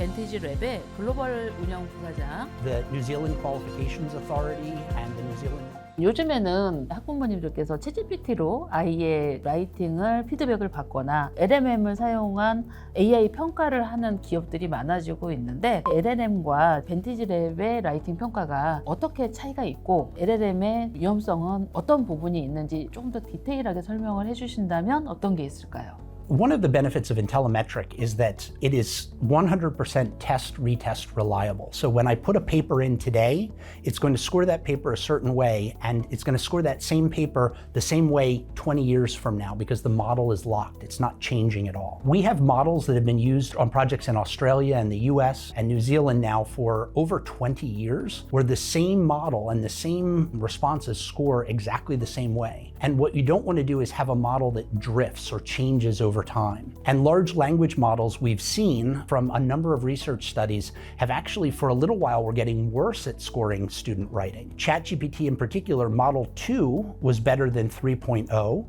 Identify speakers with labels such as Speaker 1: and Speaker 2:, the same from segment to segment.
Speaker 1: 벤티지 랩의 글로벌 운영 부사장.
Speaker 2: The New Zealand Qualifications Authority and the New Zealand
Speaker 1: 요즘에는 학부모님들께서 챗GPT로 아이의 라이팅을 피드백을 받거나 LLM을 사용한 AI 평가를 하는 기업들이 많아지고 있는데 LLM과 벤티지 랩의 라이팅 평가가 어떻게 차이가 있고 LLM의 위험성은 어떤 부분이 있는지 조금 더 디테일하게 설명을 해주신다면 어떤 게 있을까요?
Speaker 2: One of the benefits of Intellimetric is that it is 100% test, retest reliable. So when I put a paper in today, it's going to score that paper a certain way, and it's going to score that same paper the same way 20 years from now because the model is locked. It's not changing at all. We have models that have been used on projects in Australia and the US and New Zealand now for over 20 years, where the same model and the same responses score exactly the same way. And what you don't want to do is have a model that drifts or changes over time. And large language models we've seen from a number of research studies have actually for a little while were getting worse at scoring student writing. ChatGPT in particular, model 2 was better than 3.0.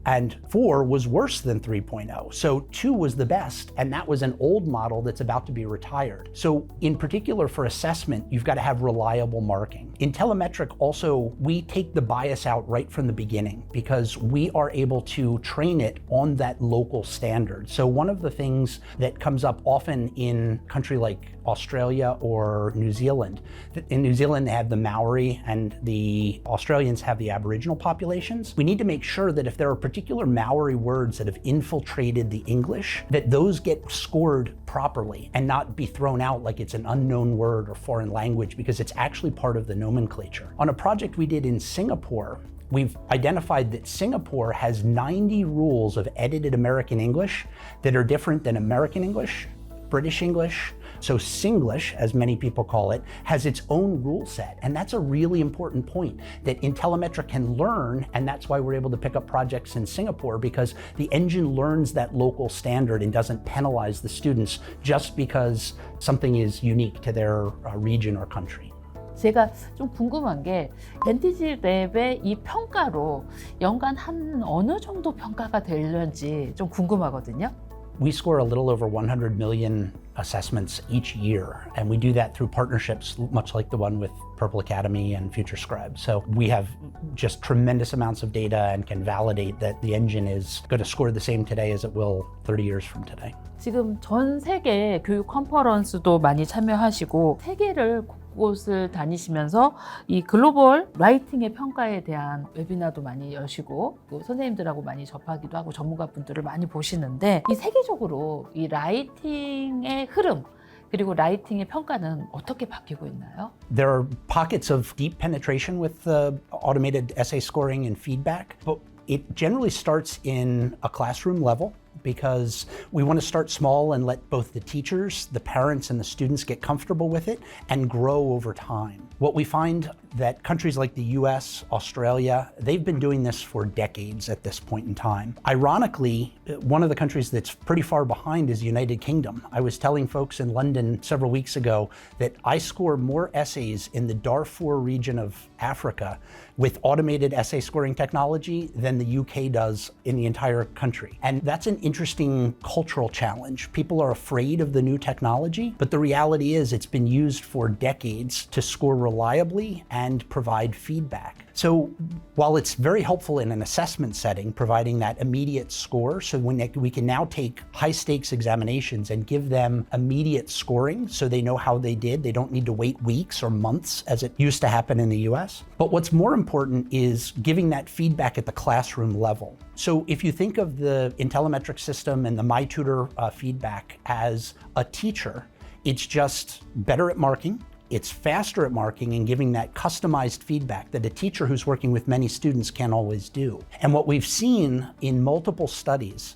Speaker 2: And 4 was worse than 3.0. So 2 was the best, and that was an old model that's about to be retired. So in particular for assessment, you've got to have reliable marking. In Intellimetric also, we take the bias out right from the beginning because we are able to train it on that local standard. So one of the things that comes up often in a country like Australia or New Zealand, in New Zealand they have the Maori and the Australians have the Aboriginal populations. We need to make sure that if there are particular Maori words that have infiltrated the English, that those get scored properly and not be thrown out like it's an unknown word or foreign language because it's actually part of the nomenclature. On a project we did in Singapore, we've identified that Singapore has 90 rules of edited American English that are different than American English, British English. So Singlish, as many people call it, has its own rule set. And that's a really important point that Intellimetric can learn. And that's why we're able to pick up projects in Singapore because the engine learns that local standard and doesn't penalize the students just because something is unique to their region or country.
Speaker 1: 제가 좀 궁금한 게 벤티지 랩의 이 평가로 연간 한 어느 정도 평가가 되는지 좀 궁금하거든요.
Speaker 2: We score a little over 100 million assessments each year, and we do that through partnerships much like the one with 퍼플아카데미 and FutureScribe. So we have just tremendous amounts of data and can validate that the engine is going to score the same today as it will 30 years from today.
Speaker 1: 지금 전 세계 교육 컨퍼런스도 많이 참여하시고 세계를 곳을 다니시면서 이 글로벌 라이팅의 평가에 대한 웨비나도 많이 여시고 또 선생님들하고 많이 접하기도 하고 전문가분들을 많이 보시는데 이 세계적으로 이 라이팅의 흐름 그리고 라이팅의 평가는 어떻게 바뀌고 있나요?
Speaker 2: There are pockets of deep penetration with automated essay scoring and feedback, but it generally starts in a classroom level. Because we want to start small and let both the teachers, the parents, and the students get comfortable with it and grow over time. What we find that countries like the US, Australia, they've been doing this for decades at this point in time. Ironically, one of the countries that's pretty far behind is the United Kingdom. I was telling folks in London several weeks ago that I score more essays in the Darfur region of Africa with automated essay scoring technology than the UK does in the entire country. And that's an interesting cultural challenge. People are afraid of the new technology, but the reality is it's been used for decades to score reliably and provide feedback. So while it's very helpful in an assessment setting, providing that immediate score, so we can now take high stakes examinations and give them immediate scoring so they know how they did. They don't need to wait weeks or months as it used to happen in the US. But what's more important is giving that feedback at the classroom level. So if you think of the Intellimetric system and the MyTutor feedback as a teacher, it's just better at marking. It's faster at marking and giving that customized feedback that a teacher who's working with many students can't always do. And what we've seen in multiple studies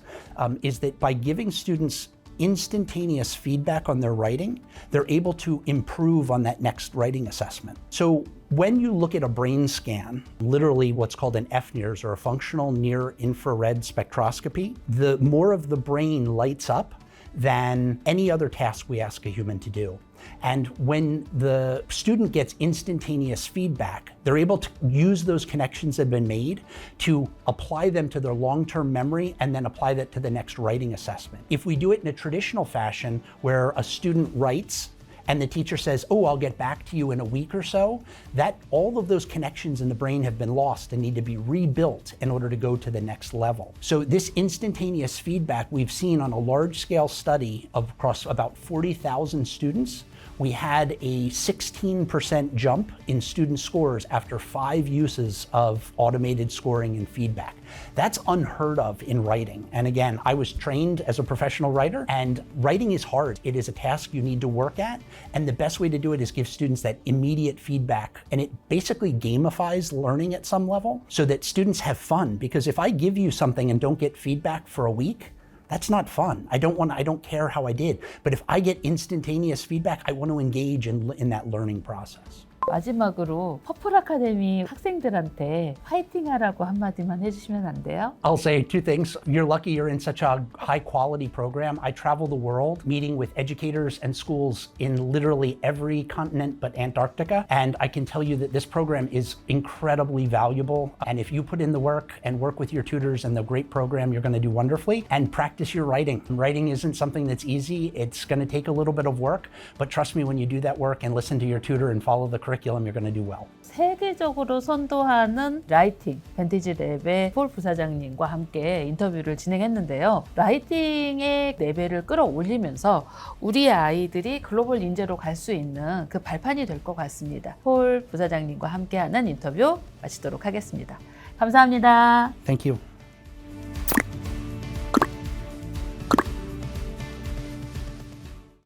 Speaker 2: is that by giving students instantaneous feedback on their writing, they're able to improve on that next writing assessment. So when you look at a brain scan, literally what's called an FNIRS or a functional near infrared spectroscopy, the more of the brain lights up, than any other task we ask a human to do. And when the student gets instantaneous feedback, they're able to use those connections that have been made to apply them to their long-term memory and then apply that to the next writing assessment. If we do it in a traditional fashion where a student writes and the teacher says, oh, I'll get back to you in a week or so, that all of those connections in the brain have been lost and need to be rebuilt in order to go to the next level. So this instantaneous feedback we've seen on a large-scale study of across about 40,000 students. We had a 16% jump in student scores after 5 uses of automated scoring and feedback. That's unheard of in writing. And again, I was trained as a professional writer, and writing is hard. It is a task you need to work at, and the best way to do it is give students that immediate feedback. And it basically gamifies learning at some level so that students have fun, because if I give you something and don't get feedback for a week, that's not fun. I don't care how I did. But if I get instantaneous feedback, I want to engage in that learning process.
Speaker 1: 마지막으로 퍼플아카데미 학생들한테 파이팅하라고 한마디만 해주시면 안 돼요?
Speaker 2: I'll say 2 things. You're lucky you're in such a high quality program. I travel the world meeting with educators and schools in literally every continent but Antarctica. And I can tell you that this program is incredibly valuable. And if you put in the work and work with your tutors and the great program, you're going to do wonderfully. And practice your writing. Writing isn't something that's easy. It's going to take a little bit of work. But trust me, when you do that work and listen to your tutor and follow the curriculum, you're going to do well.
Speaker 1: 세계적으로 선도하는 라이팅 밴티지 랩의 폴 부사장님과 함께 인터뷰를 진행했는데요. 라이팅의 레벨을 끌어올리면서 우리 아이들이 글로벌 인재로 갈 수 있는 그 발판이 될 것 같습니다. 폴 부사장님과 함께하는 인터뷰 마치도록 하겠습니다. 감사합니다.
Speaker 2: Thank you.